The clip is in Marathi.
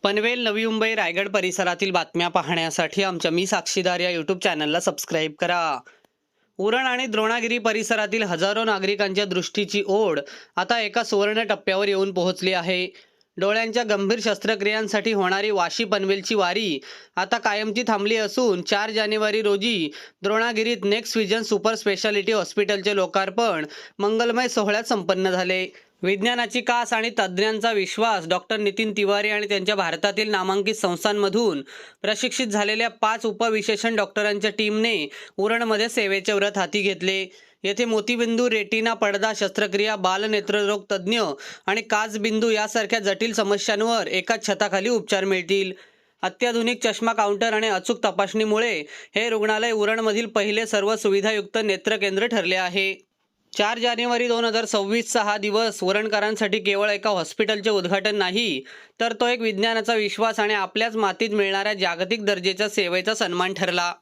पनवेल, नवी मुंबई, रायगड परिसरातील बातम्या पाहण्यासाठी आमच्या मी साक्षीदार या यूट्यूब चॅनलला सबस्क्राईब करा. उरण आणि द्रोणागिरी परिसरातील हजारो नागरिकांच्या दृष्टीची ओढ आता एका सुवर्ण टप्प्यावर येऊन पोहोचली आहे. डोळ्यांच्या गंभीर शस्त्रक्रियांसाठी होणारी वाशी पनवेलची वारी आता कायमची थांबली असून 4 जानेवारी रोजी द्रोणागिरीत नेक्स्ट विजन सुपर स्पेशालिटी हॉस्पिटलचे लोकार्पण मंगलमय सोहळ्यात संपन्न झाले. विज्ञानाची कास आणि तज्ज्ञांचा विश्वास डॉक्टर नितीन तिवारी आणि त्यांच्या भारतातील नामांकित संस्थांमधून प्रशिक्षित झालेल्या 5 उपविशेषण डॉक्टरांच्या टीमने उरणमध्ये सेवेचे व्रत हाती घेतले. येथे मोतीबिंदू, रेटिना, पडदा शस्त्रक्रिया, बालनेत्ररोग तज्ज्ञ आणि काचबिंदू यासारख्या जटिल समस्यांवर एकाच छताखाली उपचार मिळतील. अत्याधुनिक चष्मा काउंटर आणि अचूक तपासणीमुळे हे रुग्णालय उरणमधील पहिले सर्व सुविधायुक्त नेत्रकेंद्र ठरले आहे. 4 जानेवारी 2026चा हा दिवस उरणकरांसाठी केवळ एका हॉस्पिटलचे उद्घाटन नाही, तर तो एक विज्ञानाचा विश्वास आणि आपल्याच मातीत मिळणाऱ्या जागतिक दर्जाच्या सेवेचा सन्मान ठरला.